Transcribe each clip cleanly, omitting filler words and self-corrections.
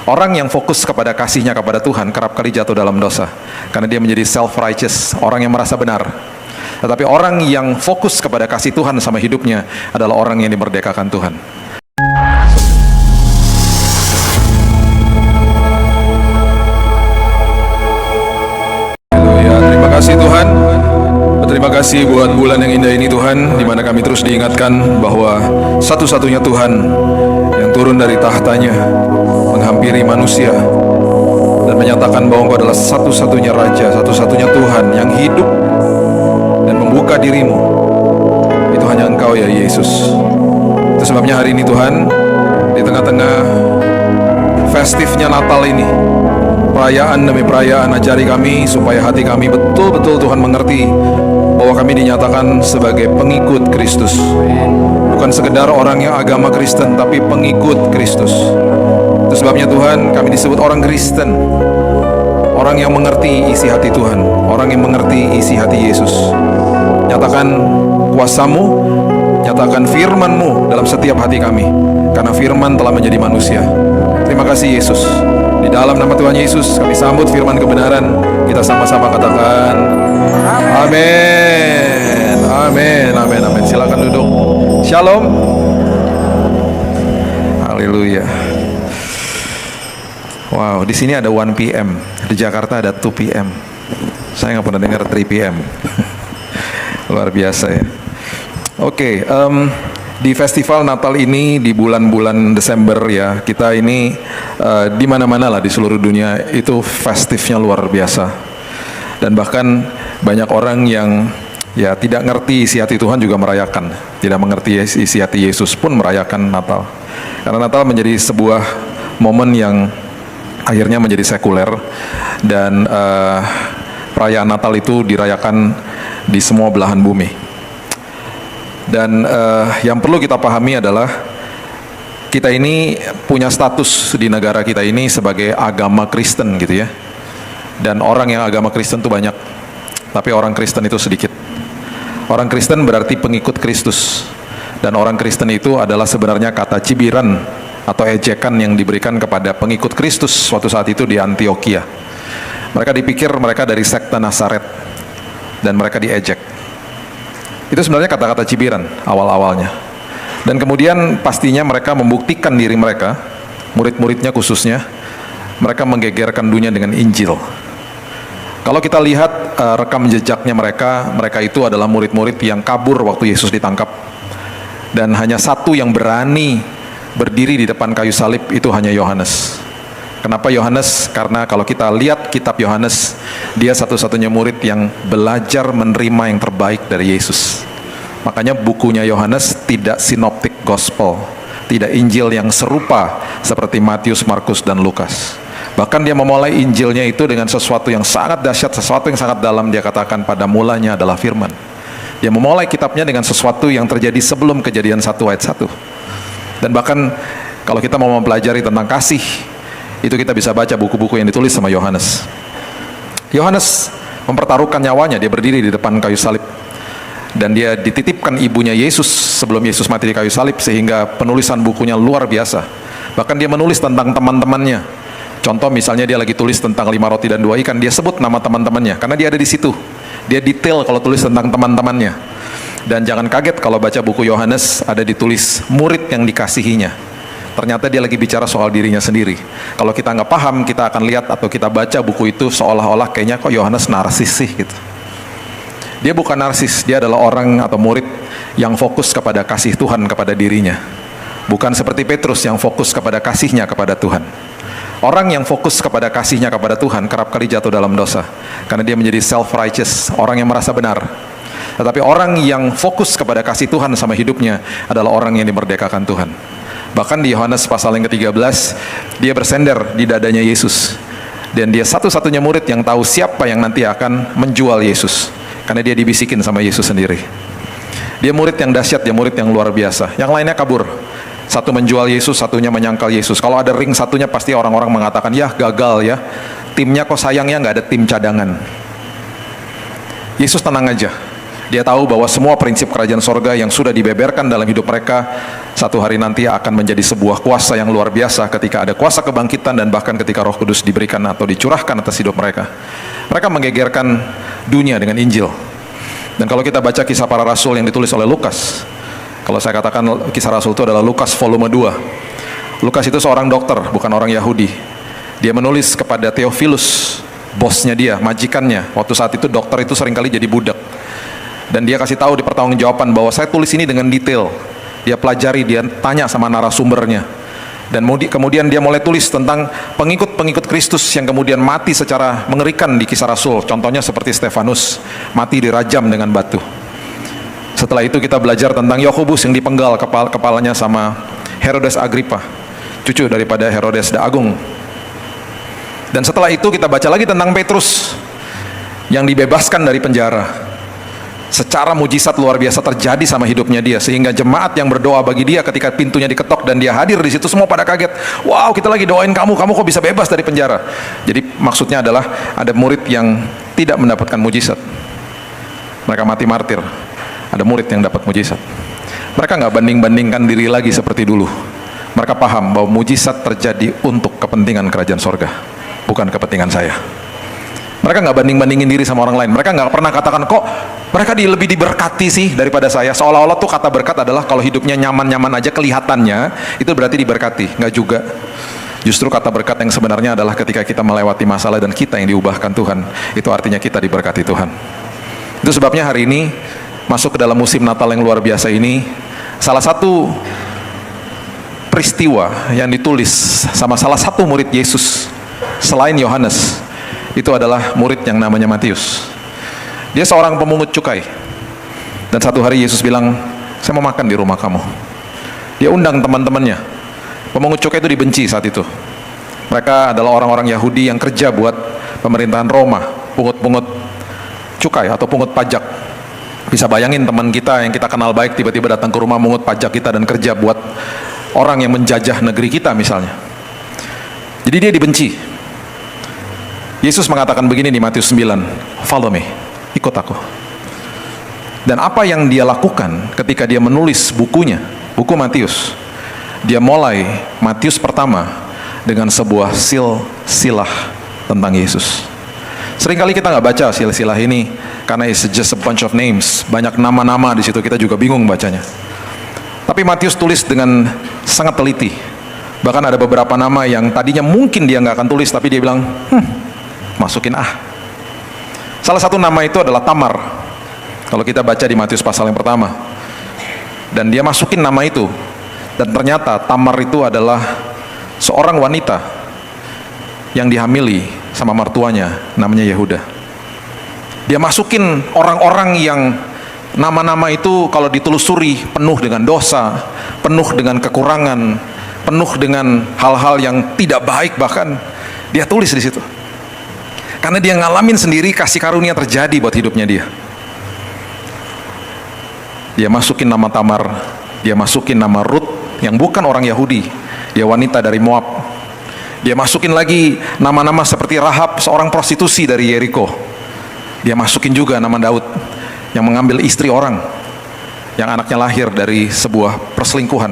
Orang yang fokus kepada kasihnya kepada Tuhan kerap kali jatuh dalam dosa, karena dia menjadi self-righteous, orang yang merasa benar. Tetapi orang yang fokus kepada kasih Tuhan sama hidupnya adalah orang yang dimerdekakan Tuhan. Haleluya, terima kasih Tuhan. Terima kasih buat bulan yang indah ini Tuhan, di mana kami terus diingatkan bahwa satu-satunya Tuhan yang turun dari tahtanya menghampiri manusia dan menyatakan bahwa Engkau adalah satu-satunya Raja, satu-satunya Tuhan yang hidup dan membuka dirimu. Itu hanya Engkau ya Yesus. Itu sebabnya hari ini Tuhan, di tengah-tengah festifnya Natal ini, perayaan demi perayaan, ajari kami supaya hati kami betul-betul Tuhan mengerti bahwa kami dinyatakan sebagai pengikut Kristus. Bukan sekedar orang yang agama Kristen, tapi pengikut Kristus. Itu sebabnya Tuhan, kami disebut orang Kristen, orang yang mengerti isi hati Tuhan, orang yang mengerti isi hati Yesus. Nyatakan kuasa-Mu, nyatakan firman-Mu dalam setiap hati kami, karena firman telah menjadi manusia. Terima kasih Yesus. Di dalam nama Tuhan Yesus kami sambut firman kebenaran. Kita sama-sama katakan amin. Amin, amin, amin. Silakan duduk. Shalom. Haleluya. Wow, di sini ada 1 PM, di Jakarta ada 2 PM. Saya nggak pernah dengar 3 PM. Luar biasa ya. Oke, di festival Natal ini di bulan-bulan Desember ya, kita ini di mana-mana lah di seluruh dunia itu festifnya luar biasa. Dan bahkan banyak orang yang ya tidak ngerti isi hati Tuhan juga merayakan, tidak mengerti isi hati Yesus pun merayakan Natal. Karena Natal menjadi sebuah momen yang akhirnya menjadi sekuler, dan perayaan Natal itu dirayakan di semua belahan bumi. Dan yang perlu kita pahami adalah kita ini punya status di negara kita ini sebagai agama Kristen gitu ya. Dan orang yang agama Kristen itu banyak, tapi orang Kristen itu sedikit. Orang Kristen berarti pengikut Kristus. Dan orang Kristen itu adalah sebenarnya kata cibiran atau ejekan yang diberikan kepada pengikut Kristus suatu saat itu di Antioquia. Mereka dipikir mereka dari sekte Nazaret dan mereka diejek. Itu sebenarnya kata-kata cibiran awal-awalnya. Dan kemudian pastinya mereka membuktikan diri mereka, murid-muridnya khususnya, mereka menggegerkan dunia dengan Injil. Kalau kita lihat rekam jejaknya mereka itu adalah murid-murid yang kabur waktu Yesus ditangkap. Dan hanya satu yang berani berdiri di depan kayu salib, itu hanya Yohanes. Kenapa Yohanes? Karena kalau kita lihat kitab Yohanes, dia satu-satunya murid yang belajar menerima yang terbaik dari Yesus. Makanya bukunya Yohanes tidak synoptic gospel, tidak Injil yang serupa seperti Matius, Markus, dan Lukas. Bahkan dia memulai Injilnya itu dengan sesuatu yang sangat dahsyat, sesuatu yang sangat dalam. Dia katakan pada mulanya adalah firman. Dia memulai kitabnya dengan sesuatu yang terjadi sebelum Kejadian 1 ayat 1. Dan bahkan kalau kita mau mempelajari tentang kasih, itu kita bisa baca buku-buku yang ditulis sama Yohanes. Yohanes mempertaruhkan nyawanya, dia berdiri di depan kayu salib. Dan dia dititipkan ibunya Yesus sebelum Yesus mati di kayu salib, sehingga penulisan bukunya luar biasa. Bahkan dia menulis tentang teman-temannya. Contoh misalnya dia lagi tulis tentang 5 roti dan 2 ikan, dia sebut nama teman-temannya, karena dia ada di situ. Dia detail kalau tulis tentang teman-temannya. Dan jangan kaget kalau baca buku Yohanes ada ditulis murid yang dikasihinya. Ternyata dia lagi bicara soal dirinya sendiri. Kalau kita nggak paham, kita akan lihat atau kita baca buku itu seolah-olah kayaknya kok Yohanes narsis sih gitu. Dia bukan narsis, dia adalah orang atau murid yang fokus kepada kasih Tuhan kepada dirinya. Bukan seperti Petrus yang fokus kepada kasihnya kepada Tuhan. Orang yang fokus kepada kasihnya kepada Tuhan kerap kali jatuh dalam dosa, karena dia menjadi self-righteous, orang yang merasa benar. Tetapi orang yang fokus kepada kasih Tuhan sama hidupnya adalah orang yang dimerdekakan Tuhan. Bahkan di Yohanes pasal yang ke-13, dia bersender di dadanya Yesus. Dan dia satu-satunya murid yang tahu siapa yang nanti akan menjual Yesus, karena dia dibisikin sama Yesus sendiri. Dia murid yang dahsyat, dia murid yang luar biasa. Yang lainnya kabur. Satu menjual Yesus, satunya menyangkal Yesus. Kalau ada ring satunya pasti orang-orang mengatakan, ya gagal ya, timnya kok sayangnya nggak ada tim cadangan. Yesus tenang aja. Dia tahu bahwa semua prinsip kerajaan sorga yang sudah dibeberkan dalam hidup mereka satu hari nanti akan menjadi sebuah kuasa yang luar biasa ketika ada kuasa kebangkitan dan bahkan ketika Roh Kudus diberikan atau dicurahkan atas hidup mereka. Mereka menggegerkan dunia dengan Injil. Dan kalau kita baca kisah para rasul yang ditulis oleh Lukas, kalau saya katakan kisah rasul itu adalah Lukas volume 2. Lukas itu seorang dokter, bukan orang Yahudi. Dia menulis kepada Theophilus, bosnya dia, majikannya. Waktu saat itu dokter itu seringkali jadi budak. Dan dia kasih tahu di pertanggungjawaban bahwa saya tulis ini dengan detail. Dia pelajari, dia tanya sama narasumbernya. Dan kemudian dia mulai tulis tentang pengikut-pengikut Kristus yang kemudian mati secara mengerikan di kisah Rasul. Contohnya seperti Stefanus, mati dirajam dengan batu. Setelah itu kita belajar tentang Yakobus yang dipenggal kepalanya sama Herodes Agrippa, cucu daripada Herodes the Agung. Dan setelah itu kita baca lagi tentang Petrus yang dibebaskan dari penjara. Secara mujizat luar biasa terjadi sama hidupnya dia, sehingga jemaat yang berdoa bagi dia ketika pintunya diketok dan dia hadir di situ semua pada kaget. Wow, kita lagi doain kamu kok bisa bebas dari penjara. Jadi maksudnya adalah ada murid yang tidak mendapatkan mujizat, mereka mati martir. Ada murid yang dapat mujizat. Mereka nggak banding-bandingkan diri lagi seperti dulu. Mereka paham bahwa mujizat terjadi untuk kepentingan kerajaan sorga, bukan kepentingan saya. Mereka nggak banding-bandingin diri sama orang lain. Mereka nggak pernah katakan, kok mereka lebih diberkati sih daripada saya. Seolah-olah tuh kata berkat adalah kalau hidupnya nyaman-nyaman aja kelihatannya, itu berarti diberkati. Nggak juga. Justru kata berkat yang sebenarnya adalah ketika kita melewati masalah dan kita yang diubahkan Tuhan. Itu artinya kita diberkati Tuhan. Itu sebabnya hari ini, masuk ke dalam musim Natal yang luar biasa ini, salah satu peristiwa yang ditulis sama salah satu murid Yesus selain Yohanes, itu adalah murid yang namanya Matius. Dia seorang pemungut cukai. Dan satu hari Yesus bilang, saya mau makan di rumah kamu. Dia undang teman-temannya. Pemungut cukai itu dibenci saat itu. Mereka adalah orang-orang Yahudi yang kerja buat pemerintahan Roma, pungut-pungut cukai atau pungut pajak. Bisa bayangin teman kita yang kita kenal baik tiba-tiba datang ke rumah mungut pajak kita dan kerja buat orang yang menjajah negeri kita misalnya. Jadi dia dibenci. Yesus mengatakan begini di Matius 9, follow me, ikut aku. Dan apa yang dia lakukan ketika dia menulis bukunya, buku Matius, dia mulai Matius pertama dengan sebuah silsilah tentang Yesus. Seringkali kita nggak baca silsilah ini karena it's just a bunch of names, banyak nama-nama di situ, kita juga bingung bacanya. Tapi Matius tulis dengan sangat teliti. Bahkan ada beberapa nama yang tadinya mungkin dia nggak akan tulis, tapi dia bilang, masukin ah. Salah satu nama itu adalah Tamar. Kalau kita baca di Matius pasal yang pertama, dan dia masukin nama itu, dan ternyata Tamar itu adalah seorang wanita yang dihamili sama mertuanya, namanya Yehuda. Dia masukin orang-orang yang nama-nama itu kalau ditelusuri penuh dengan dosa, penuh dengan kekurangan, penuh dengan hal-hal yang tidak baik, bahkan dia tulis di situ. Karena dia ngalamin sendiri kasih karunia terjadi buat hidupnya dia. Dia masukin nama Tamar, dia masukin nama Ruth yang bukan orang Yahudi, dia wanita dari Moab. Dia masukin lagi nama-nama seperti Rahab, seorang prostitusi dari Yeriko. Dia masukin juga nama Daud yang mengambil istri orang yang anaknya lahir dari sebuah perselingkuhan.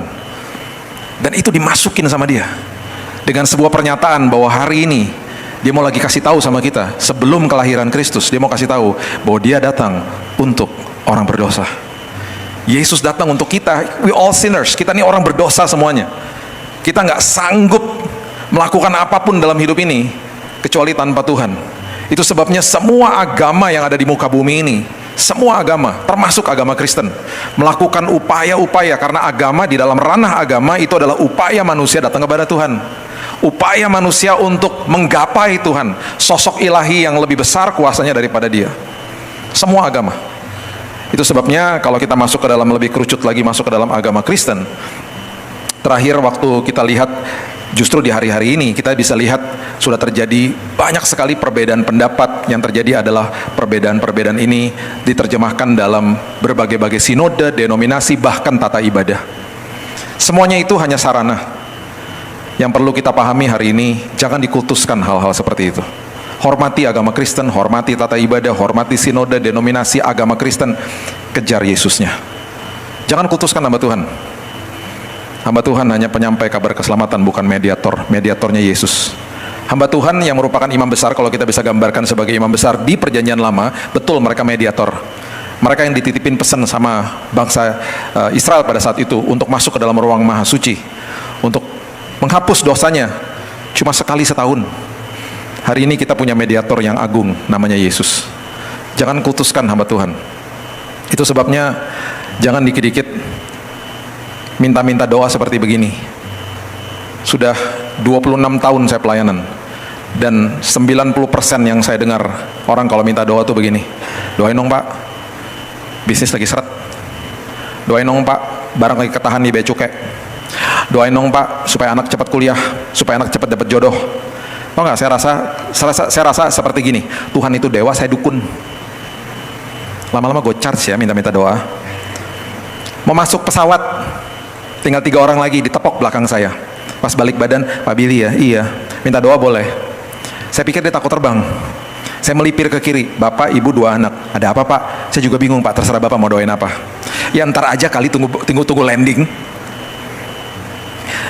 Dan itu dimasukin sama dia dengan sebuah pernyataan bahwa hari ini dia mau lagi kasih tahu sama kita, sebelum kelahiran Kristus, dia mau kasih tahu bahwa dia datang untuk orang berdosa. Yesus datang untuk kita, we all sinners, kita ini orang berdosa semuanya. Kita nggak sanggup melakukan apapun dalam hidup ini kecuali tanpa Tuhan. Itu sebabnya semua agama yang ada di muka bumi ini, semua agama, termasuk agama Kristen, melakukan upaya-upaya, karena agama di dalam ranah agama itu adalah upaya manusia datang kepada Tuhan. Upaya manusia untuk menggapai Tuhan, sosok ilahi yang lebih besar kuasanya daripada dia. Semua agama. Itu sebabnya kalau kita masuk ke dalam lebih kerucut lagi, masuk ke dalam agama Kristen, terakhir waktu kita lihat, justru di hari-hari ini kita bisa lihat sudah terjadi banyak sekali perbedaan pendapat. Yang terjadi adalah perbedaan-perbedaan ini diterjemahkan dalam berbagai-bagai sinode, denominasi, bahkan tata ibadah. Semuanya itu hanya sarana. Yang perlu kita pahami hari ini, jangan dikultuskan hal-hal seperti itu. Hormati agama Kristen, hormati tata ibadah, hormati sinode, denominasi agama Kristen. Kejar Yesusnya. Jangan kutuskan hamba Tuhan. Hamba Tuhan hanya penyampai kabar keselamatan, bukan mediator. Mediatornya Yesus. Hamba Tuhan yang merupakan imam besar, kalau kita bisa gambarkan sebagai imam besar di perjanjian lama, betul mereka mediator. Mereka yang dititipin pesan sama bangsa Israel pada saat itu untuk masuk ke dalam ruang maha suci, untuk menghapus dosanya cuma sekali setahun. Hari ini kita punya mediator yang agung, namanya Yesus. Jangan kutuskan hamba Tuhan. Itu sebabnya jangan dikit-dikit minta-minta doa seperti begini. Sudah 26 tahun saya pelayanan, dan 90% yang saya dengar orang kalau minta doa tuh begini. Doain dong Pak, bisnis lagi seret. Doain dong Pak, barang lagi ketahan di bea cukai. Doain dong Pak, supaya anak cepat kuliah, supaya anak cepat dapat jodoh. Oh enggak, saya rasa seperti gini. Tuhan itu dewa, saya dukun. Lama-lama gue charge ya, minta-minta doa. Mau masuk pesawat, tinggal 3 orang lagi ditepok belakang saya. Pas balik badan, Pak Billy ya, iya, minta doa boleh. Saya pikir dia takut terbang. Saya melipir ke kiri, Bapak, Ibu, 2 anak. Ada apa Pak? Saya juga bingung Pak, terserah Bapak mau doain apa. Ya ntar aja kali, tunggu landing.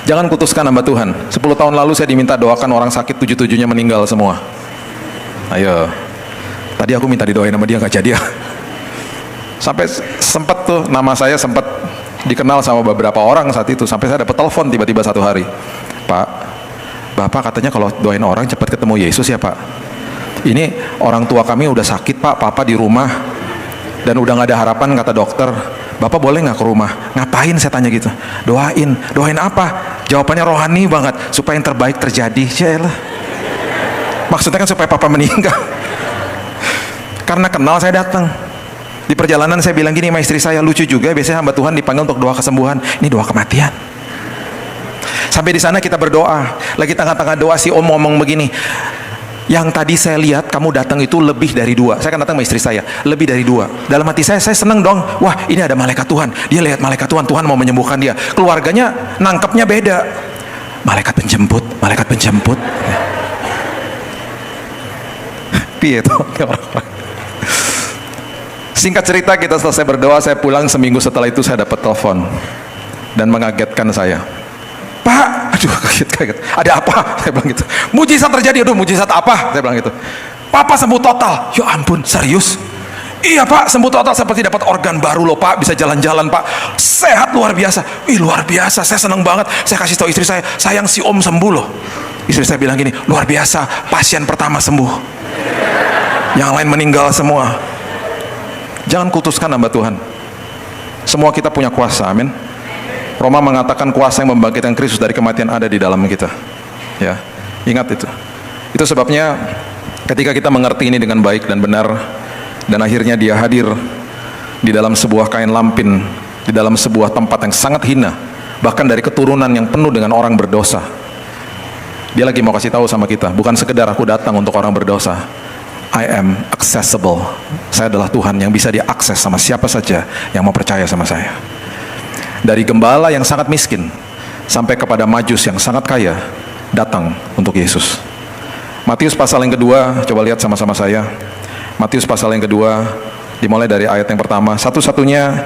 Jangan kutuskan hamba Tuhan. 10 tahun lalu saya diminta doakan orang sakit 7-7-nya meninggal semua. Ayo, tadi aku minta didoain sama dia, gak jadi ya. Sampai sempat tuh nama saya sempat dikenal sama beberapa orang saat itu. Sampai saya dapat telepon tiba-tiba satu hari, Pak, Bapak katanya kalau doain orang cepat ketemu Yesus ya Pak. Ini orang tua kami udah sakit Pak, Papa di rumah dan udah gak ada harapan kata dokter. Bapak boleh nggak ke rumah? Ngapain saya tanya gitu? Doain apa? Jawabannya rohani banget, supaya yang terbaik terjadi. Yaelah. Maksudnya kan supaya Papa meninggal. Karena kenal saya datang. Di perjalanan saya bilang gini sama istri saya, lucu juga biasanya hamba Tuhan dipanggil untuk doa kesembuhan, ini doa kematian. Sampai di sana kita berdoa, lagi tengah-tengah doa si Om ngomong begini, yang tadi saya lihat kamu datang itu lebih dari 2. Saya kan datang sama istri saya, lebih dari 2. Dalam hati saya seneng dong. Wah, ini ada malaikat Tuhan. Dia lihat malaikat Tuhan, Tuhan mau menyembuhkan dia. Keluarganya nangkepnya beda. Malaikat penjemput, malaikat penjemput. Piye itu? Singkat cerita, kita selesai berdoa, saya pulang. Seminggu setelah itu saya dapat telepon dan mengagetkan saya. Pak, aduh kaget. Ada apa? Saya bilang gitu. Mujizat terjadi. Aduh, mujizat apa? Saya bilang gitu. Papa sembuh total. Ya ampun, serius? Iya Pak, sembuh total, seperti dapat organ baru loh Pak, bisa jalan-jalan Pak. Sehat luar biasa. Ih, luar biasa, saya senang banget. Saya kasih tahu istri saya, sayang si Om sembuh loh. Istri saya bilang gini, luar biasa, pasien pertama sembuh. Yang lain meninggal semua. Jangan kutuskan hamba Tuhan. Semua kita punya kuasa, amin. Roma mengatakan kuasa yang membangkitkan Kristus dari kematian ada di dalam kita. Ya, ingat itu. Itu sebabnya ketika kita mengerti ini dengan baik dan benar, dan akhirnya dia hadir di dalam sebuah kain lampin, di dalam sebuah tempat yang sangat hina, bahkan dari keturunan yang penuh dengan orang berdosa. Dia lagi mau kasih tahu sama kita, bukan sekedar aku datang untuk orang berdosa. I am accessible. Saya adalah Tuhan yang bisa diakses sama siapa saja yang mau percaya sama saya. Dari gembala yang sangat miskin sampai kepada majus yang sangat kaya datang untuk Yesus. Matius pasal yang kedua, coba lihat sama-sama saya. Matius pasal yang kedua, dimulai dari ayat yang pertama. Satu-satunya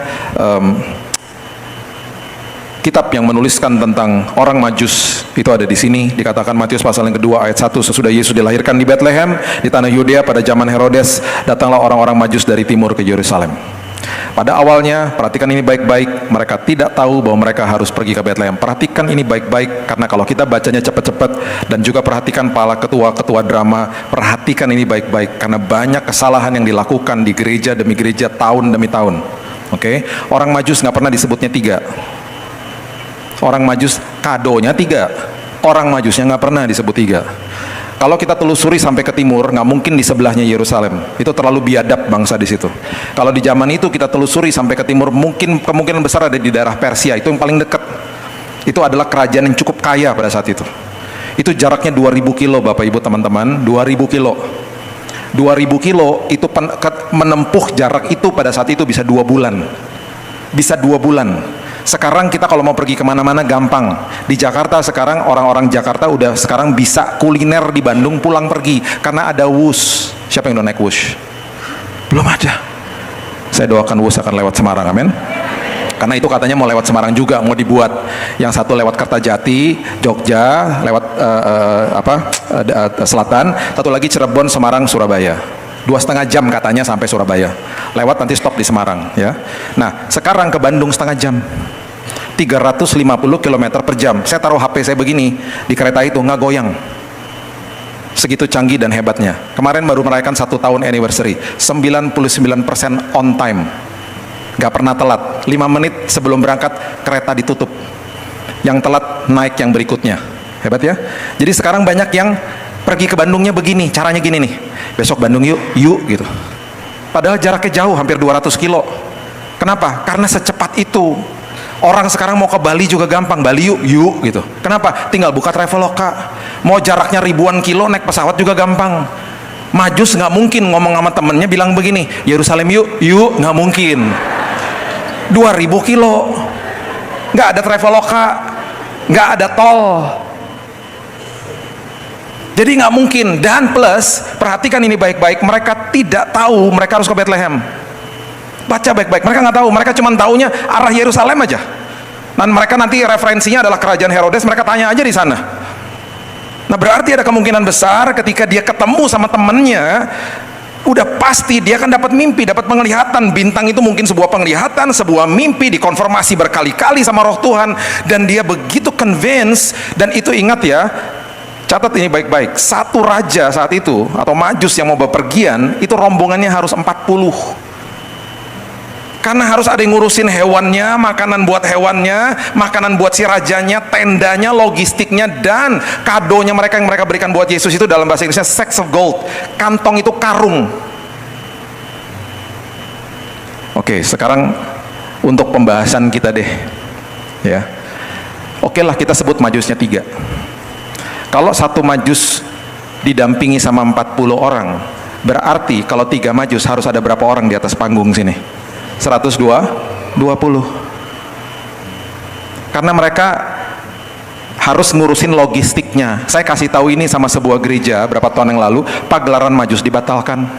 kitab yang menuliskan tentang orang Majus itu ada di sini. Dikatakan Matius pasal yang kedua ayat 1, sesudah Yesus dilahirkan di Bethlehem di tanah Yudea pada zaman Herodes, datanglah orang-orang Majus dari timur ke Yerusalem. Pada awalnya, perhatikan ini baik-baik, mereka tidak tahu bahwa mereka harus pergi ke Bethlehem. Perhatikan ini baik-baik, karena kalau kita bacanya cepat-cepat, dan juga perhatikan para ketua-ketua drama, perhatikan ini baik-baik, karena banyak kesalahan yang dilakukan di gereja demi gereja, tahun demi tahun. Oke, orang Majus nggak pernah disebutnya 3. Orang Majus kadonya 3, orang Majusnya nggak pernah disebut 3. Kalau kita telusuri sampai ke timur, nggak mungkin di sebelahnya Yerusalem. Itu terlalu biadab bangsa di situ. Kalau di zaman itu kita telusuri sampai ke timur, mungkin kemungkinan besar ada di daerah Persia. Itu yang paling dekat. Itu adalah kerajaan yang cukup kaya pada saat itu. Itu jaraknya 2000 kilo, Bapak Ibu teman-teman, 2000 kilo. 2000 kilo itu menempuh jarak itu pada saat itu bisa 2 bulan. Bisa 2 bulan. Sekarang kita kalau mau pergi kemana-mana gampang. Di Jakarta sekarang orang-orang Jakarta udah sekarang bisa kuliner di Bandung pulang pergi karena ada Wush. Siapa yang udah naik Wush? Belum ada. Saya doakan Wush akan lewat Semarang, amin. Karena itu katanya mau lewat Semarang juga, mau dibuat. Yang satu lewat Kertajati, Jogja, lewat selatan. Satu lagi Cirebon, Semarang, Surabaya. 2,5 jam katanya sampai Surabaya. Lewat nanti stop di Semarang, ya. Nah, sekarang ke Bandung setengah jam. 350 km per jam. Saya taruh HP saya begini di kereta itu, nggak goyang. Segitu canggih dan hebatnya. Kemarin baru merayakan 1 tahun anniversary. 99% on time. Gak pernah telat. 5 menit sebelum berangkat kereta ditutup. Yang telat naik yang berikutnya. Hebat ya. Jadi sekarang banyak yang pergi ke Bandungnya begini, caranya gini nih. Besok Bandung yuk gitu. Padahal jaraknya jauh, hampir 200 kilo. Kenapa? Karena secepat itu. Orang sekarang mau ke Bali juga gampang, Bali yuk gitu. Kenapa? Tinggal buka Traveloka. Mau jaraknya ribuan kilo naik pesawat juga gampang. Majus nggak mungkin ngomong sama temennya bilang begini, Yerusalem yuk, nggak mungkin. 2000 kilo, nggak ada Traveloka, nggak ada tol. Jadi nggak mungkin. Dan plus, perhatikan ini baik-baik, mereka tidak tahu mereka harus ke Bethlehem. Baca baik-baik, mereka nggak tahu, mereka cuma taunya arah Yerusalem aja. Dan mereka nanti referensinya adalah kerajaan Herodes, mereka tanya aja di sana. Nah berarti ada kemungkinan besar ketika dia ketemu sama temennya, udah pasti dia akan dapat mimpi, dapat penglihatan. Bintang itu mungkin sebuah penglihatan, sebuah mimpi, dikonfirmasi berkali-kali sama Roh Tuhan, dan dia begitu convince. Dan itu ingat ya, catat ini baik-baik, satu raja saat itu atau Majus yang mau bepergian itu rombongannya harus 40. Karena harus ada yang ngurusin hewannya, makanan buat hewannya, makanan buat si rajanya, tendanya, logistiknya, dan kadonya mereka yang mereka berikan buat Yesus itu dalam bahasa Inggrisnya sacks of gold. Kantong itu karung. Oke, sekarang untuk pembahasan kita deh, ya. Oke lah, kita sebut Majusnya 3. Kalau satu Majus didampingi sama 40 orang, berarti kalau 3 Majus harus ada berapa orang di atas panggung sini? 120. Karena mereka harus ngurusin logistiknya. Saya kasih tahu ini sama sebuah gereja berapa tahun yang lalu, pagelaran Majus dibatalkan.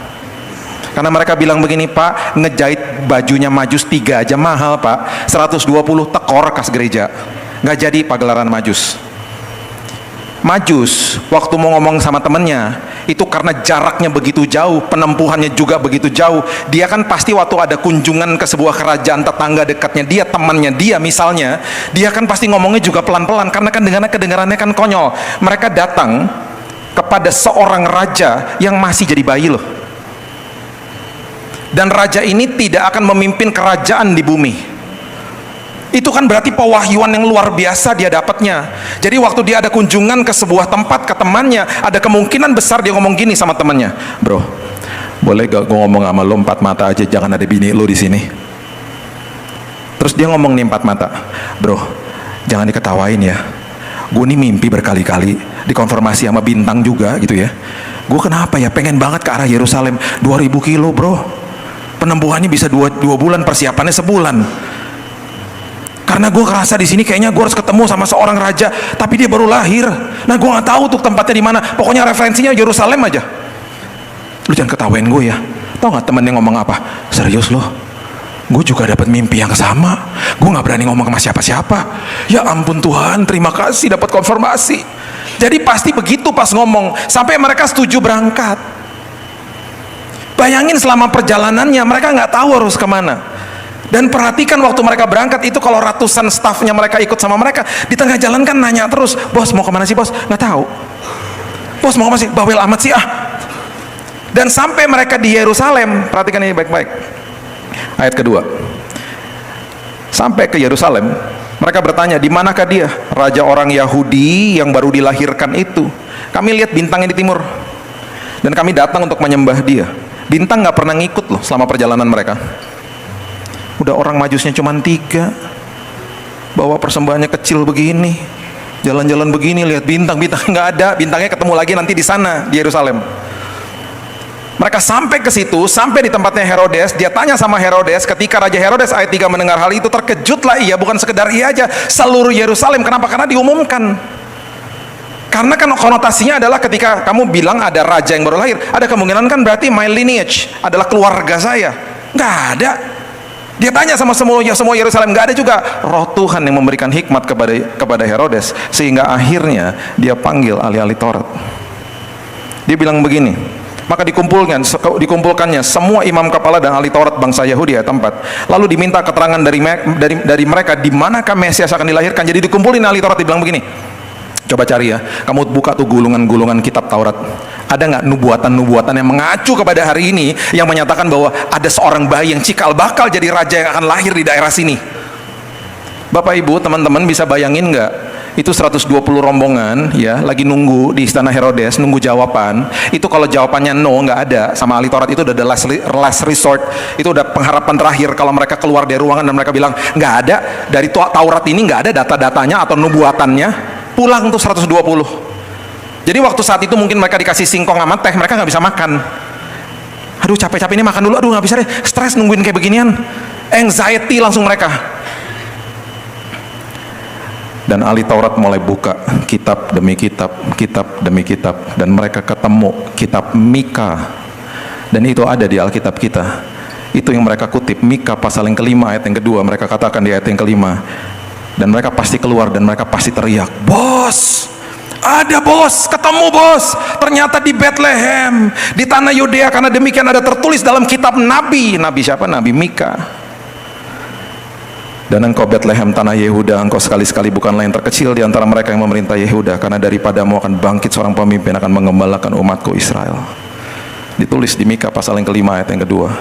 Karena mereka bilang begini, Pak, ngejahit bajunya Majus 3 aja mahal, Pak. 120 tekor kas gereja. Nggak jadi pagelaran Majus. Majus waktu mau ngomong sama temennya itu karena jaraknya begitu jauh, penempuhannya juga begitu jauh, dia kan pasti waktu ada kunjungan ke sebuah kerajaan tetangga dekatnya dia, temannya dia misalnya, dia kan pasti ngomongnya juga pelan-pelan karena kan kedengarannya kan konyol. Mereka datang kepada seorang raja yang masih jadi bayi loh, dan raja ini tidak akan memimpin kerajaan di bumi. Itu kan berarti pewahyuan yang luar biasa dia dapatnya. Jadi waktu dia ada kunjungan ke sebuah tempat ke temannya, ada kemungkinan besar dia ngomong gini sama temannya, bro, boleh gak gue ngomong sama lo 4 mata aja, jangan ada bini lo di sini. Terus dia ngomong nih 4 mata, bro, jangan diketawain ya, gue nih mimpi berkali-kali, dikonfirmasi sama bintang juga gitu ya. Gue kenapa ya, pengen banget ke arah Yerusalem, 2000 kilo bro, penempuhannya bisa 2 bulan, persiapannya sebulan. Karena gue ngerasa di sini kayaknya gue harus ketemu sama seorang raja, tapi dia baru lahir. Nah gue nggak tahu tuh tempatnya di mana. Pokoknya referensinya Yerusalem aja. Lu jangan ketawain gue ya. Tahu nggak temennya ngomong apa? Serius loh, gue juga dapat mimpi yang sama. Gue nggak berani ngomong sama siapa-siapa. Ya ampun Tuhan, terima kasih dapat konfirmasi. Jadi pasti begitu pas ngomong, sampai mereka setuju berangkat. Bayangin selama perjalanannya mereka nggak tahu harus kemana. Dan perhatikan waktu mereka berangkat itu, kalau ratusan stafnya mereka ikut sama mereka, di tengah jalan kan nanya terus, bos mau kemana sih bos? Nggak tahu. Bos mau kemana sih? Bawel amat sih ah. Dan sampai mereka di Yerusalem, perhatikan ini baik-baik. Ayat kedua. Sampai ke Yerusalem, mereka bertanya, di manakah dia? Raja orang Yahudi yang baru dilahirkan itu. Kami lihat bintangnya di timur, dan kami datang untuk menyembah dia. Bintang nggak pernah ngikut loh selama perjalanan mereka. Udah orang Majusnya cuma 3, bawa persembahannya kecil begini, jalan-jalan begini, lihat bintang nggak ada, bintangnya ketemu lagi nanti di sana di Yerusalem. Mereka sampai ke situ, sampai di tempatnya Herodes. Dia tanya sama Herodes. Ketika Raja Herodes ayat 3 mendengar hal itu, terkejutlah ia. Bukan sekedar ia aja, seluruh Yerusalem. Kenapa? Karena diumumkan. Karena kan konotasinya adalah ketika kamu bilang ada raja yang baru lahir, ada kemungkinan kan berarti my lineage adalah keluarga saya. Nggak ada. Dia tanya sama semua Yerusalem, nggak ada juga. Roh Tuhan yang memberikan hikmat kepada Herodes, sehingga akhirnya dia panggil ahli-ahli Taurat. Dia bilang begini, maka dikumpulkannya semua imam kepala dan ahli Taurat bangsa Yahudi ayat 4. Lalu diminta keterangan dari mereka di manakah Mesias akan dilahirkan. Jadi dikumpulin ahli Taurat, dibilang begini, coba cari ya, kamu buka tuh gulungan-gulungan kitab Taurat. Ada nggak nubuatan-nubuatan yang mengacu kepada hari ini, yang menyatakan bahwa ada seorang bayi yang cikal bakal jadi raja yang akan lahir di daerah sini? Bapak Ibu, teman-teman bisa bayangin nggak? Itu 120 rombongan ya, lagi nunggu di istana Herodes, nunggu jawaban. Itu kalau jawabannya no, nggak ada, sama ahli Taurat itu udah the last resort. Itu udah pengharapan terakhir. Kalau mereka keluar dari ruangan dan mereka bilang nggak ada, dari Taurat ini nggak ada data-datanya atau nubuatannya, pulang tuh 120. Jadi waktu saat itu mungkin mereka dikasih singkong sama teh, mereka nggak bisa makan. Aduh capek-capek ini makan dulu, aduh nggak bisa deh, stres nungguin kayak beginian, anxiety langsung mereka. Dan ahli Taurat mulai buka kitab demi kitab, kitab demi kitab, dan mereka ketemu kitab Mika, dan itu ada di Alkitab kita. Itu yang mereka kutip, Mika pasal yang kelima ayat yang kedua. Mereka katakan di ayat yang kelima, dan mereka pasti keluar dan mereka pasti teriak, bos, ada bos, ketemu bos, ternyata di Bethlehem, di tanah Yudea, karena demikian ada tertulis dalam kitab Nabi. Nabi siapa? Nabi Mika. Dan engkau Bethlehem tanah Yehuda, engkau sekali-sekali bukanlah yang terkecil di antara mereka yang memerintah Yehuda, karena daripadamu akan bangkit seorang pemimpin akan menggembalakan umatku Israel. Ditulis di Mika pasal yang kelima ayat yang kedua.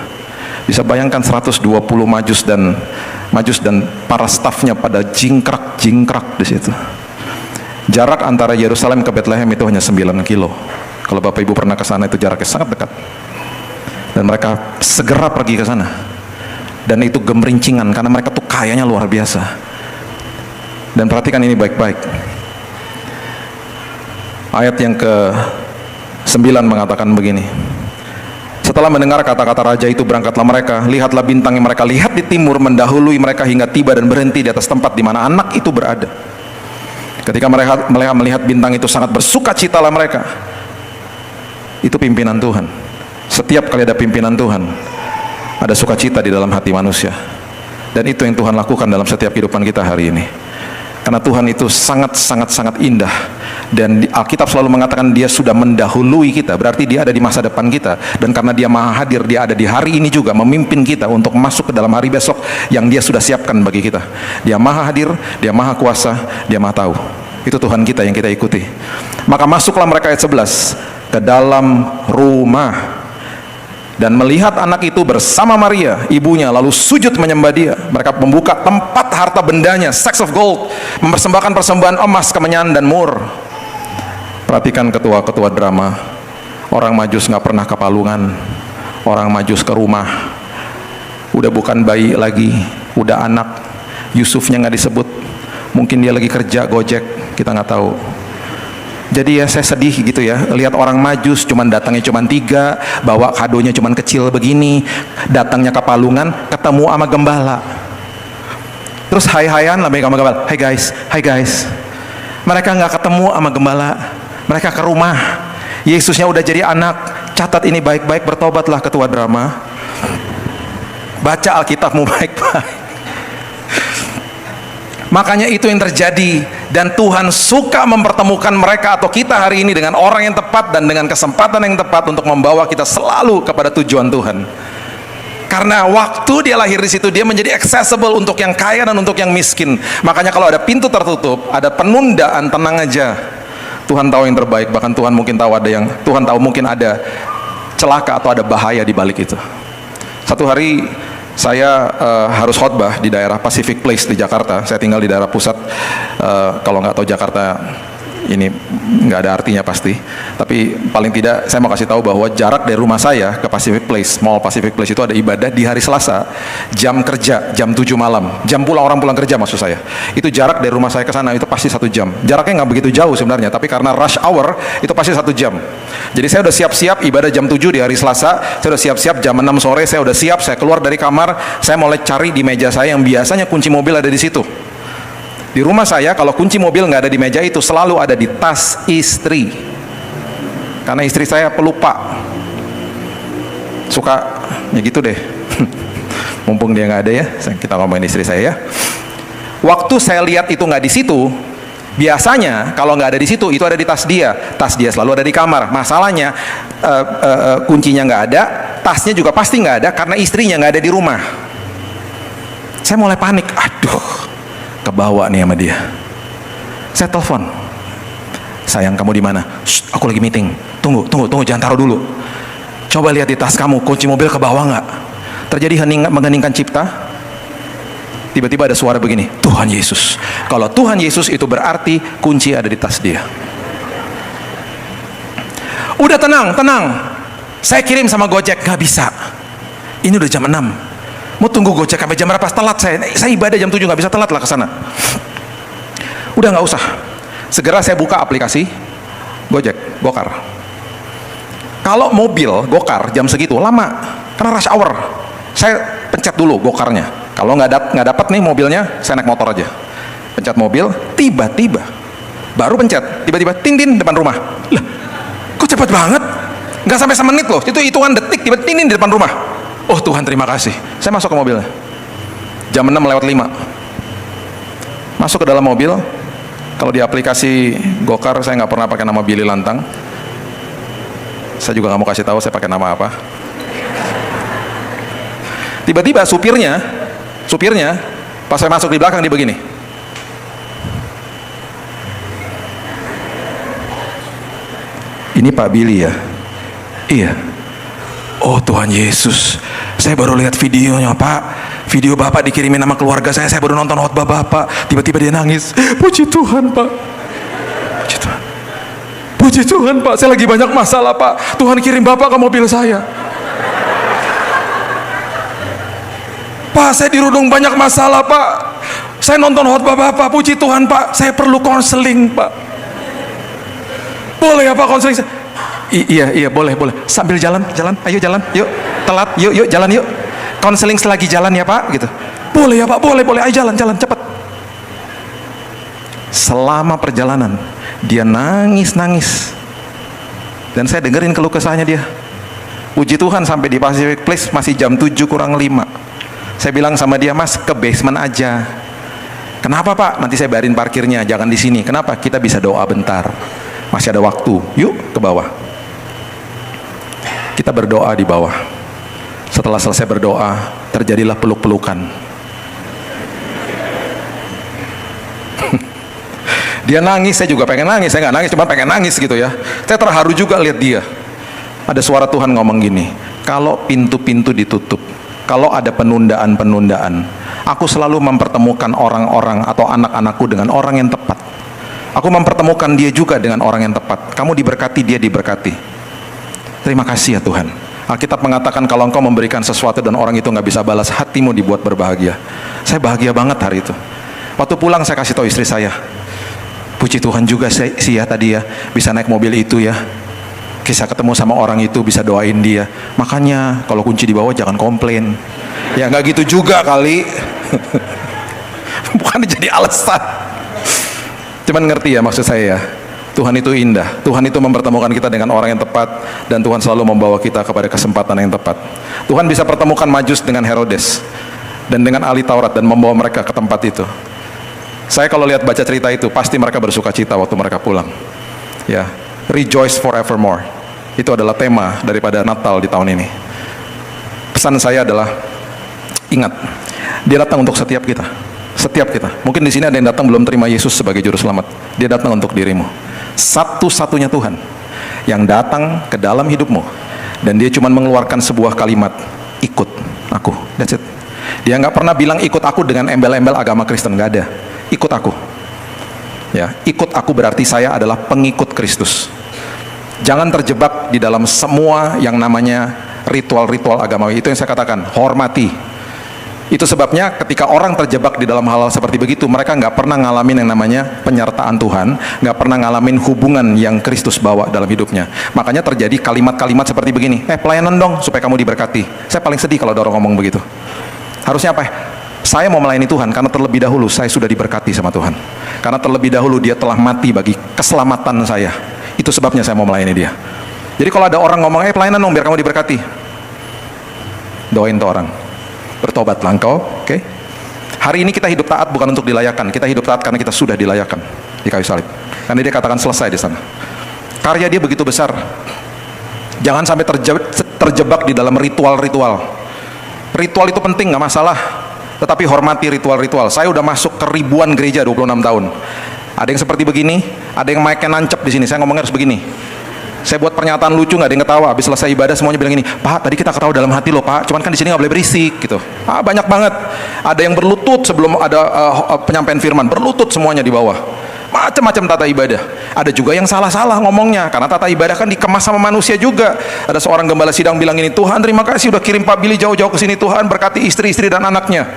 Bisa bayangkan 120 majus dan para stafnya pada jingkrak di situ. Jarak antara Yerusalem ke Bethlehem itu hanya 9 kilo. Kalau Bapak Ibu pernah ke sana, itu jaraknya sangat dekat. Dan mereka segera pergi ke sana. Dan itu gemerincingan karena mereka tuh kayanya luar biasa. Dan perhatikan ini baik-baik. Ayat yang ke-9 mengatakan begini. Setelah mendengar kata-kata raja itu, berangkatlah mereka. Lihatlah bintang yang mereka lihat di timur mendahului mereka hingga tiba dan berhenti di atas tempat di mana anak itu berada. Ketika mereka melihat bintang itu, sangat bersukacitalah mereka. Itu pimpinan Tuhan. Setiap kali ada pimpinan Tuhan, ada sukacita di dalam hati manusia. Dan itu yang Tuhan lakukan dalam setiap kehidupan kita hari ini. Karena Tuhan itu sangat indah. Dan Alkitab selalu mengatakan dia sudah mendahului kita. Berarti dia ada di masa depan kita. Dan karena dia maha hadir, dia ada di hari ini juga, memimpin kita untuk masuk ke dalam hari besok yang dia sudah siapkan bagi kita. Dia maha hadir, dia maha kuasa, dia maha tahu. Itu Tuhan kita yang kita ikuti. Maka masuklah mereka ayat 11 ke dalam rumah, dan melihat anak itu bersama Maria ibunya, lalu sujud menyembah dia. Mereka membuka tempat harta bendanya, sacks of gold, mempersembahkan persembahan emas, kemenyan dan mur. Perhatikan ketua-ketua drama. Orang Majus nggak pernah ke palungan. Orang Majus ke rumah, udah bukan bayi lagi, udah anak. Yusufnya nggak disebut, mungkin dia lagi kerja Gojek, kita nggak tahu. Jadi ya saya sedih gitu ya, lihat orang Majus datangnya cuman 3, bawa kadonya cuman kecil begini, datangnya ke palungan, ketemu sama gembala. Terus hai-haian lah mereka sama gembala, hai guys. Mereka nggak ketemu sama gembala, mereka ke rumah. Yesusnya udah jadi anak. Catat ini baik-baik, bertobatlah ketua drama. Baca Alkitabmu baik-baik. Makanya itu yang terjadi, dan Tuhan suka mempertemukan mereka atau kita hari ini dengan orang yang tepat dan dengan kesempatan yang tepat untuk membawa kita selalu kepada tujuan Tuhan. Karena waktu dia lahir di situ, dia menjadi accessible untuk yang kaya dan untuk yang miskin. Makanya kalau ada pintu tertutup, ada penundaan, tenang aja. Tuhan tahu yang terbaik. Bahkan Tuhan mungkin tahu mungkin ada celaka atau ada bahaya di balik itu. Satu hari saya harus khotbah di daerah Pacific Place di Jakarta. Saya tinggal di daerah pusat. Kalau nggak tahu Jakarta, ini nggak ada artinya pasti, tapi paling tidak saya mau kasih tahu bahwa jarak dari rumah saya ke Pacific Place, Mall Pacific Place itu ada ibadah di hari Selasa, jam kerja, jam 7 malam, jam orang pulang kerja maksud saya. Itu jarak dari rumah saya ke sana itu pasti 1 jam. Jaraknya nggak begitu jauh sebenarnya, tapi karena rush hour itu pasti 1 jam. Jadi saya udah siap-siap ibadah jam 7 di hari Selasa, saya udah siap-siap jam 6 sore, saya udah siap, saya keluar dari kamar, saya mulai cari di meja saya yang biasanya kunci mobil ada di situ. Di rumah saya kalau kunci mobil nggak ada di meja itu, selalu ada di tas istri, karena istri saya pelupa, suka ya gitu deh. Mumpung dia nggak ada ya, kita ngomongin istri saya ya. Waktu saya lihat itu nggak di situ, biasanya kalau nggak ada di situ, itu ada di tas dia selalu ada di kamar. Masalahnya kuncinya nggak ada, tasnya juga pasti nggak ada karena istrinya nggak ada di rumah. Saya mulai panik, aduh, kebawa nih sama dia. Saya telepon, sayang kamu di mana? Aku lagi meeting. Tunggu, jangan taruh dulu. Coba lihat di tas kamu, kunci mobil ke bawah nggak? Terjadi mengheningkan cipta. Tiba-tiba ada suara begini, Tuhan Yesus. Kalau Tuhan Yesus itu berarti kunci ada di tas dia. Udah tenang. Saya kirim sama Gojek, nggak bisa. Ini udah jam 6. Mau tunggu Gojek sampai jam berapa? Telat saya ibadah jam 7, nggak bisa, telat lah ke sana. Udah nggak usah. Segera saya buka aplikasi Gojek, Gokar. Kalau mobil Gokar jam segitu lama, karena rush hour. Saya pencet dulu Gokarnya. Kalau nggak dapat nih mobilnya, saya naik motor aja. Pencet mobil, tiba-tiba baru pencet, tiba-tiba tin depan rumah. Lah, kok cepat banget? Nggak sampai semenit loh. Itu hitungan detik, tiba-tiba tin di depan rumah. Oh Tuhan, terima kasih. Saya masuk ke mobilnya. Jam 6:05. Masuk ke dalam mobil. Kalau di aplikasi Gokar saya nggak pernah pakai nama Billy Lantang. Saya juga nggak mau kasih tahu saya pakai nama apa. Tiba-tiba supirnya pas saya masuk di belakang dia begini. Ini Pak Billy ya? Iya. Oh Tuhan Yesus, saya baru lihat videonya Pak. Video Bapak dikirimin sama keluarga saya baru nonton khotbah Bapak. Tiba-tiba dia nangis. Puji Tuhan Pak. Puji Tuhan Pak, saya lagi banyak masalah Pak. Tuhan kirim Bapak ke mobil saya. Pak, saya dirudung banyak masalah Pak. Saya nonton khotbah Bapak. Puji Tuhan Pak, saya perlu konseling Pak. Boleh ya Pak konseling? Iya boleh. Sambil jalan, ayo jalan, yuk. Telat, yuk jalan yuk. Konseling selagi jalan ya Pak, gitu. Boleh ya Pak, boleh, ayo jalan cepat. Selama perjalanan dia nangis. Dan saya dengerin keluh kesahnya dia. Puji Tuhan sampai di Pacific Place masih jam 7:05. Saya bilang sama dia, Mas, ke basement aja. Kenapa Pak? Nanti saya bayarin parkirnya, jangan di sini. Kenapa? Kita bisa doa bentar. Masih ada waktu. Yuk ke bawah. Kita berdoa di bawah. Setelah selesai berdoa, terjadilah peluk-pelukan. Dia nangis, saya juga pengen nangis. Saya nggak nangis, cuma pengen nangis gitu ya. Saya terharu juga lihat dia. Ada suara Tuhan ngomong gini, kalau pintu-pintu ditutup, kalau ada penundaan-penundaan, aku selalu mempertemukan orang-orang atau anak-anakku dengan orang yang tepat. Aku mempertemukan dia juga dengan orang yang tepat. Kamu diberkati, dia diberkati. Terima kasih ya Tuhan. Alkitab mengatakan kalau engkau memberikan sesuatu dan orang itu nggak bisa balas, hatimu dibuat berbahagia. Saya bahagia banget hari itu. Waktu pulang saya kasih tahu istri saya, puji Tuhan juga sih ya tadi ya, bisa naik mobil itu ya. Bisa ketemu sama orang itu, bisa doain dia. Makanya kalau kunci di bawah jangan komplain. Ya nggak gitu juga kali. Bukan jadi alasan. Cuman ngerti ya maksud saya ya. Tuhan itu indah. Tuhan itu mempertemukan kita dengan orang yang tepat, dan Tuhan selalu membawa kita kepada kesempatan yang tepat. Tuhan bisa pertemukan Majus dengan Herodes dan dengan ahli Taurat dan membawa mereka ke tempat itu. Saya kalau lihat baca cerita itu, pasti mereka bersuka cita waktu mereka pulang. Ya, rejoice forevermore. Itu adalah tema daripada Natal di tahun ini. Pesan saya adalah, ingat, dia datang untuk setiap kita. Setiap kita. Mungkin di sini ada yang datang belum terima Yesus sebagai juru selamat. Dia datang untuk dirimu. Satu-satunya Tuhan yang datang ke dalam hidupmu, dan dia cuma mengeluarkan sebuah kalimat, ikut aku. That's it. Dia nggak pernah bilang ikut aku dengan embel-embel agama Kristen, nggak ada. Ikut aku. Ya, ikut aku berarti saya adalah pengikut Kristus. Jangan terjebak di dalam semua yang namanya ritual-ritual agamawi. Itu yang saya katakan, hormati. Itu sebabnya ketika orang terjebak di dalam hal-hal seperti begitu, mereka nggak pernah ngalamin yang namanya penyertaan Tuhan, nggak pernah ngalamin hubungan yang Kristus bawa dalam hidupnya. Makanya terjadi kalimat-kalimat seperti begini, pelayanan dong supaya kamu diberkati. Saya paling sedih kalau ada orang ngomong begitu. Harusnya apa? Saya mau melayani Tuhan karena terlebih dahulu saya sudah diberkati sama Tuhan. Karena terlebih dahulu Dia telah mati bagi keselamatan saya. Itu sebabnya saya mau melayani Dia. Jadi kalau ada orang ngomong, pelayanan dong biar kamu diberkati, doain tuh orang, bertobatlah engkau, oke? Hari ini kita hidup taat bukan untuk dilayakan, kita hidup taat karena kita sudah dilayakan di kayu salib. Karena Dia katakan selesai di sana. Karya Dia begitu besar. Jangan sampai terjebak di dalam ritual-ritual. Ritual itu penting, nggak masalah. Tetapi hormati ritual-ritual. Saya udah masuk ke ribuan gereja 26 tahun. Ada yang seperti begini, ada yang mic-nya nancep di sini. Saya ngomongnya harus begini. Saya buat pernyataan lucu, nggak ada yang ketawa. Habis selesai ibadah semuanya bilang gini, Pak, tadi kita ketawa dalam hati loh Pak, cuman kan di sini nggak boleh berisik gitu. Banyak banget. Ada yang berlutut sebelum ada penyampaian firman, berlutut semuanya di bawah. Macam-macam tata ibadah. Ada juga yang salah-salah ngomongnya, karena tata ibadah kan dikemas sama manusia juga. Ada seorang gembala sidang bilang ini, Tuhan terima kasih udah kirim Pak Billy jauh-jauh ke sini, Tuhan berkati istri-istri dan anaknya.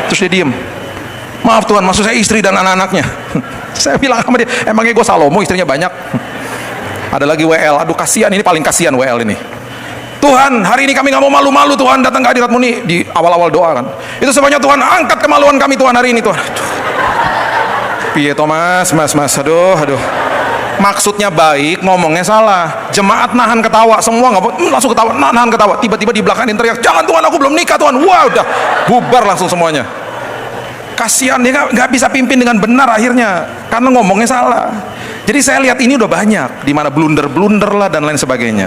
Terus dia diem. Maaf Tuhan, maksud saya istri dan anak-anaknya. Saya bilang sama dia, emangnya gue Salomo istrinya banyak? Ada lagi WL, aduh kasihan, ini paling kasihan WL ini. Tuhan, hari ini kami gak mau malu-malu Tuhan, datang ke hadirat-Mu nih, di awal-awal doa kan. Itu sebabnya Tuhan, angkat kemaluan kami Tuhan hari ini Tuhan. Piye Thomas, mas, aduh. Maksudnya baik, ngomongnya salah. Jemaat nahan ketawa, semua nggak langsung ketawa, nahan ketawa. Tiba-tiba di belakang teriak, jangan Tuhan, aku belum nikah Tuhan. Wah, udah bubar langsung semuanya. Kasihan dia nggak bisa pimpin dengan benar akhirnya karena ngomongnya salah. Jadi saya lihat ini udah banyak di mana blunder lah dan lain sebagainya.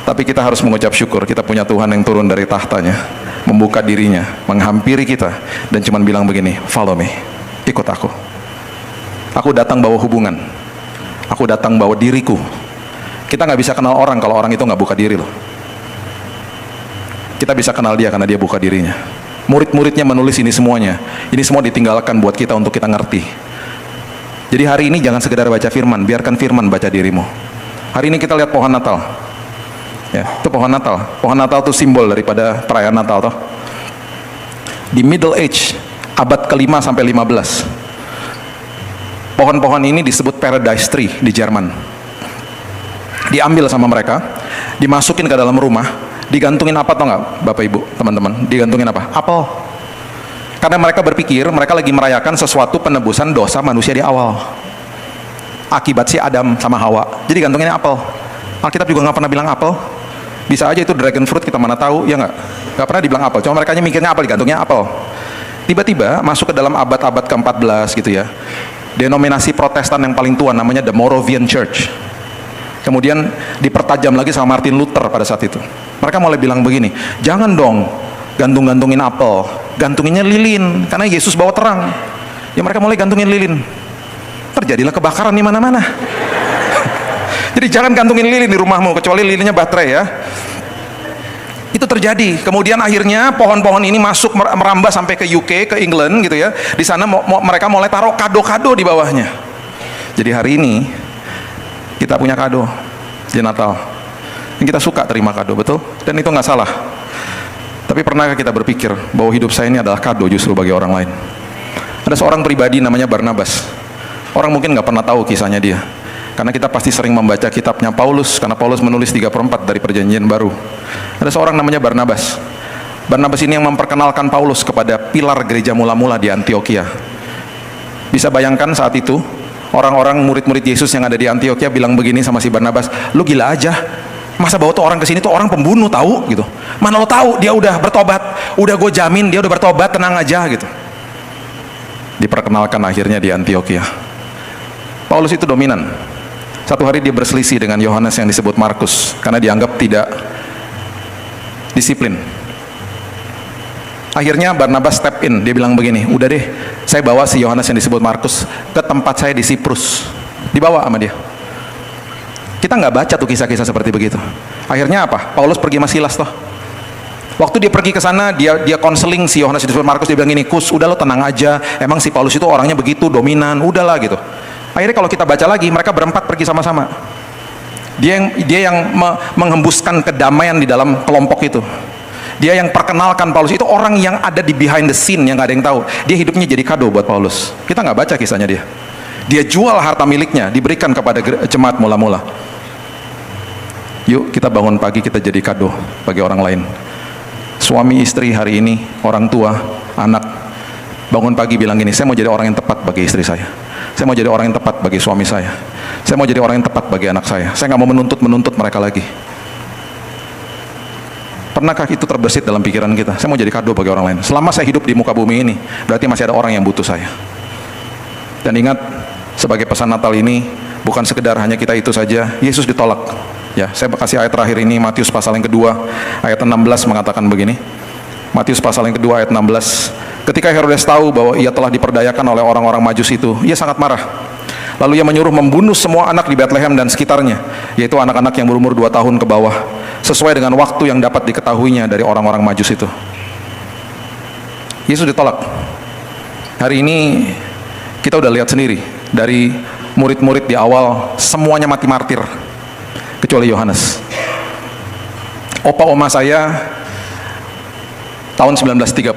Tapi kita harus mengucap syukur kita punya Tuhan yang turun dari tahtanya, membuka dirinya, menghampiri kita dan cuman bilang begini, follow me, ikut aku. Aku datang bawa hubungan, aku datang bawa diriku. Kita nggak bisa kenal orang kalau orang itu nggak buka diri loh. Kita bisa kenal dia karena dia buka dirinya. Murid-muridnya menulis ini semuanya. Ini semua ditinggalkan buat kita untuk kita ngerti. Jadi hari ini jangan sekedar baca firman, biarkan firman baca dirimu. Hari ini kita lihat pohon Natal. Ya, itu pohon Natal. Pohon Natal itu simbol daripada perayaan Natal toh. Di Middle Age, abad ke-5 sampai 15. Pohon-pohon ini disebut Paradise Tree di Jerman. Diambil sama mereka, dimasukin ke dalam rumah, digantungin apa tau nggak Bapak Ibu, teman-teman? Digantungin apa? Apel. Karena mereka berpikir mereka lagi merayakan sesuatu penebusan dosa manusia di awal. Akibat si Adam sama Hawa. Jadi gantunginnya apel. Alkitab juga nggak pernah bilang apel. Bisa aja itu dragon fruit, kita mana tahu, ya nggak? Nggak pernah dibilang apel. Cuma mereka mikirnya apel, digantungnya apel. Tiba-tiba masuk ke dalam abad-abad ke-14 gitu ya. Denominasi Protestan yang paling tua namanya The Moravian Church. Kemudian dipertajam lagi sama Martin Luther pada saat itu. Mereka mulai bilang begini, jangan dong gantung-gantungin apel, gantunginnya lilin, karena Yesus bawa terang. Ya mereka mulai gantungin lilin. Terjadilah kebakaran di mana-mana. Jadi jangan gantungin lilin di rumahmu, kecuali lilinnya baterai ya. Itu terjadi. Kemudian akhirnya pohon-pohon ini masuk merambah sampai ke UK, ke England gitu ya. Di sana mereka mulai taruh kado-kado di bawahnya. Jadi hari ini kita punya kado di Natal. Yang kita suka terima kado, betul? Dan itu nggak salah. Tapi pernahkah kita berpikir bahwa hidup saya ini adalah kado justru bagi orang lain? Ada seorang pribadi namanya Barnabas. Orang mungkin nggak pernah tahu kisahnya dia. Karena kita pasti sering membaca kitabnya Paulus, karena Paulus menulis 3/4 dari perjanjian baru. Ada seorang namanya Barnabas. Barnabas ini yang memperkenalkan Paulus kepada pilar gereja mula-mula di Antioquia. Bisa bayangkan saat itu, orang-orang murid-murid Yesus yang ada di Antioquia bilang begini sama si Barnabas, lu gila aja, masa bawa tuh orang ke sini tuh orang pembunuh tahu gitu. Mana lo tahu dia udah bertobat, udah gue jamin dia udah bertobat, tenang aja gitu. Diperkenalkan akhirnya di Antioquia. Paulus itu dominan. Satu hari dia berselisih dengan Yohanes yang disebut Markus karena dianggap tidak disiplin. Akhirnya Barnabas step in, dia bilang begini, udah deh, saya bawa si Yohanes yang disebut Markus ke tempat saya di Siprus. Dibawa sama dia. Kita nggak baca tuh kisah-kisah seperti begitu. Akhirnya apa? Paulus pergi sama Silas toh. Waktu dia pergi ke sana, dia konseling si Yohanes Disipul Markus, dia bilang gini, Kus, udah lo tenang aja, emang si Paulus itu orangnya begitu, dominan, udahlah gitu. Akhirnya kalau kita baca lagi, mereka berempat pergi sama-sama. Dia yang menghembuskan kedamaian di dalam kelompok itu. Dia yang perkenalkan Paulus, itu orang yang ada di behind the scene yang gak ada yang tahu. Dia hidupnya jadi kado buat Paulus. Kita nggak baca kisahnya dia. Dia jual harta miliknya, diberikan kepada jemaat mula-mula. Yuk kita bangun pagi, kita jadi kado bagi orang lain. Suami istri hari ini, orang tua, anak, bangun pagi bilang gini, saya mau jadi orang yang tepat bagi istri saya mau jadi orang yang tepat bagi suami saya mau jadi orang yang tepat bagi anak saya nggak mau menuntut mereka lagi. Pernahkah itu terbesit dalam pikiran kita? Saya mau jadi kado bagi orang lain. Selama saya hidup di muka bumi ini, berarti masih ada orang yang butuh saya. Dan ingat, sebagai pesan Natal ini, bukan sekedar hanya kita itu saja, Yesus ditolak. Ya, saya kasih ayat terakhir ini, Matius pasal yang kedua, ayat 16 mengatakan begini. Matius pasal yang kedua, ayat 16. Ketika Herodes tahu bahwa ia telah diperdayakan oleh orang-orang Majus itu, ia sangat marah. Lalu ia menyuruh membunuh semua anak di Bethlehem dan sekitarnya, yaitu anak-anak yang berumur 2 tahun ke bawah, sesuai dengan waktu yang dapat diketahuinya dari orang-orang Majus itu. Yesus ditolak. Hari ini kita udah lihat sendiri, dari murid-murid di awal, semuanya mati martir, kecuali Yohanes. Opa oma saya tahun 1930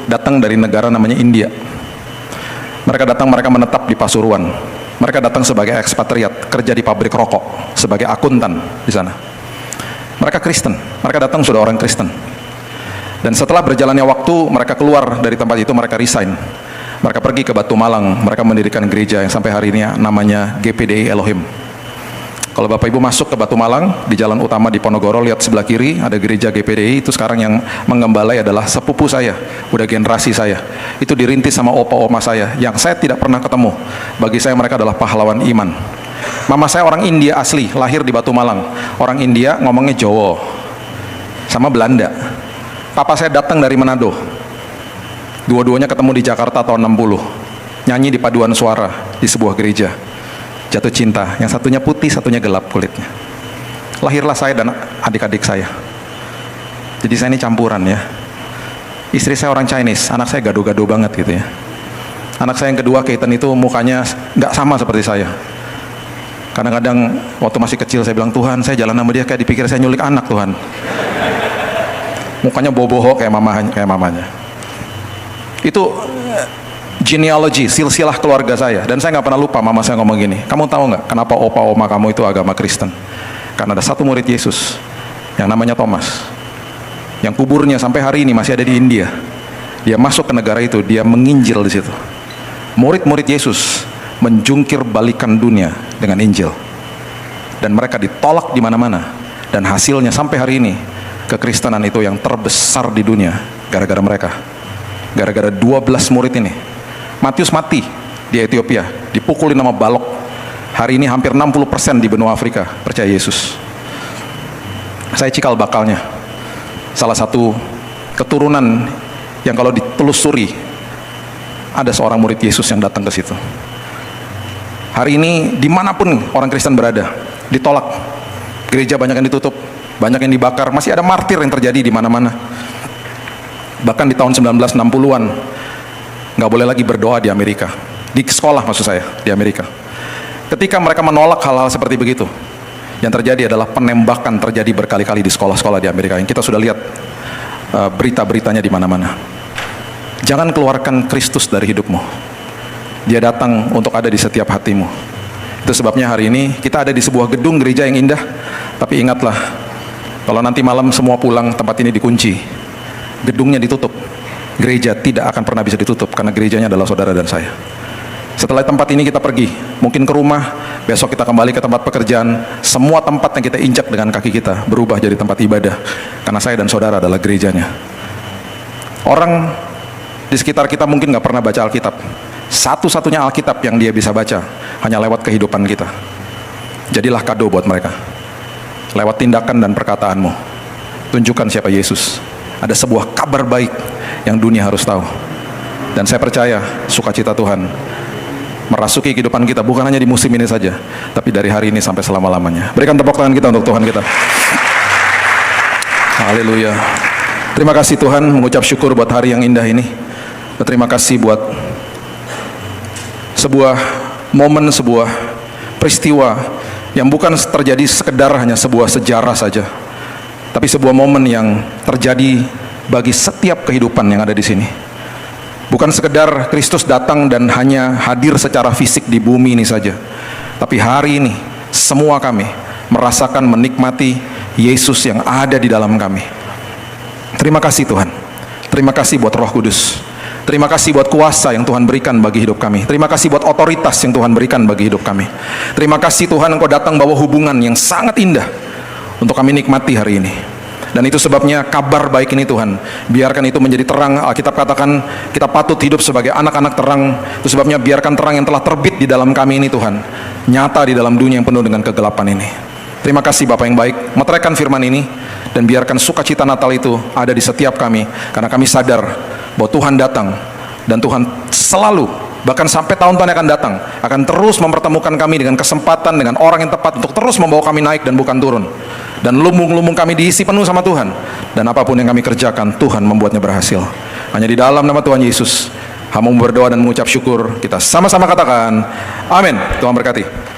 datang dari negara namanya India. Mereka datang, mereka menetap di Pasuruan. Mereka datang sebagai ekspatriat, kerja di pabrik rokok, sebagai akuntan di sana. Mereka Kristen, mereka datang sudah orang Kristen. Dan setelah berjalannya waktu, mereka keluar dari tempat itu, mereka resign. Mereka pergi ke Batu Malang, mereka mendirikan gereja yang sampai hari ini namanya GPDI Elohim. Kalau Bapak Ibu masuk ke Batu Malang, di jalan utama di Ponorogo, lihat sebelah kiri ada gereja GPDI. Itu sekarang yang mengembalai adalah sepupu saya, udah generasi saya. Itu dirintis sama opa-oma saya, yang saya tidak pernah ketemu. Bagi saya mereka adalah pahlawan iman. Mama saya orang India asli, lahir di Batu Malang. Orang India ngomongnya Jawa, sama Belanda. Papa saya datang dari Manado. Dua-duanya ketemu di Jakarta tahun 60. Nyanyi di paduan suara di sebuah gereja. Jatuh cinta, yang satunya putih, satunya gelap kulitnya. Lahirlah saya dan adik-adik saya. Jadi saya ini campuran ya. Istri saya orang Chinese, anak saya gado-gado banget gitu ya. Anak saya yang kedua, Keaton, itu mukanya nggak sama seperti saya. Kadang-kadang waktu masih kecil saya bilang, Tuhan, saya jalan sama dia kayak dipikir saya nyulik anak, Tuhan. Mukanya boboho kayak mamanya. Itu genealogy, silsilah keluarga saya. Dan saya nggak pernah lupa mama saya ngomong gini, kamu tahu nggak kenapa opa oma kamu itu agama Kristen? Karena ada satu murid Yesus yang namanya Thomas, yang kuburnya sampai hari ini masih ada di India. Dia masuk ke negara itu, dia menginjil di situ. Murid-murid Yesus menjungkir balikan dunia dengan Injil, dan mereka ditolak di mana-mana. Dan hasilnya sampai hari ini, kekristenan itu yang terbesar di dunia gara-gara mereka, gara-gara 12 murid ini. Matius mati di Ethiopia, dipukulin sama balok. Hari ini hampir 60% di benua Afrika percaya Yesus. Saya cikal bakalnya, salah satu keturunan yang kalau ditelusuri ada seorang murid Yesus yang datang ke situ. Hari ini dimanapun orang Kristen berada, ditolak. Gereja banyak yang ditutup, banyak yang dibakar, masih ada martir yang terjadi di mana-mana. Bahkan di tahun 1960-an nggak boleh lagi berdoa di Amerika, di sekolah maksud saya, di Amerika. Ketika mereka menolak hal-hal seperti begitu, yang terjadi adalah penembakan terjadi berkali-kali di sekolah-sekolah di Amerika, yang kita sudah lihat berita-beritanya di mana-mana. Jangan keluarkan Kristus dari hidupmu. Dia datang untuk ada di setiap hatimu. Itu sebabnya hari ini kita ada di sebuah gedung gereja yang indah, tapi ingatlah, kalau nanti malam semua pulang, tempat ini dikunci, gedungnya ditutup. Gereja tidak akan pernah bisa ditutup, karena gerejanya adalah saudara dan saya. Setelah tempat ini kita pergi, mungkin ke rumah, besok kita kembali ke tempat pekerjaan. Semua tempat yang kita injak dengan kaki kita berubah jadi tempat ibadah, karena saya dan saudara adalah gerejanya. Orang di sekitar kita mungkin nggak pernah baca Alkitab. Satu-satunya Alkitab yang dia bisa baca hanya lewat kehidupan kita. Jadilah kado buat mereka. Lewat tindakan dan perkataanmu, tunjukkan siapa Yesus. Ada sebuah kabar baik yang dunia harus tahu. Dan saya percaya sukacita Tuhan merasuki kehidupan kita, bukan hanya di musim ini saja, tapi dari hari ini sampai selama-lamanya. Berikan tepuk tangan kita untuk Tuhan kita. Haleluya. Terima kasih Tuhan, mengucap syukur buat hari yang indah ini. Terima kasih buat sebuah momen, sebuah peristiwa yang bukan terjadi sekedar hanya sebuah sejarah saja, tapi sebuah momen yang terjadi bagi setiap kehidupan yang ada di sini. Bukan sekedar Kristus datang dan hanya hadir secara fisik di bumi ini saja, tapi hari ini semua kami merasakan, menikmati Yesus yang ada di dalam kami. Terima kasih Tuhan. Terima kasih buat Roh Kudus. Terima kasih buat kuasa yang Tuhan berikan bagi hidup kami. Terima kasih buat otoritas yang Tuhan berikan bagi hidup kami. Terima kasih Tuhan, Engkau datang bawa hubungan yang sangat indah untuk kami nikmati hari ini. Dan itu sebabnya kabar baik ini Tuhan, biarkan itu menjadi terang. Alkitab katakan kita patut hidup sebagai anak-anak terang. Itu sebabnya biarkan terang yang telah terbit di dalam kami ini Tuhan, nyata di dalam dunia yang penuh dengan kegelapan ini. Terima kasih Bapa yang baik, meteraikan firman ini, dan biarkan sukacita Natal itu ada di setiap kami, karena kami sadar bahwa Tuhan datang, dan Tuhan selalu, bahkan sampai tahun-tahun yang akan datang, akan terus mempertemukan kami dengan kesempatan, dengan orang yang tepat untuk terus membawa kami naik dan bukan turun. Dan lumbung-lumbung kami diisi penuh sama Tuhan, dan apapun yang kami kerjakan, Tuhan membuatnya berhasil. Hanya di dalam nama Tuhan Yesus, hamba berdoa dan mengucap syukur. Kita sama-sama katakan, amin. Tuhan berkati.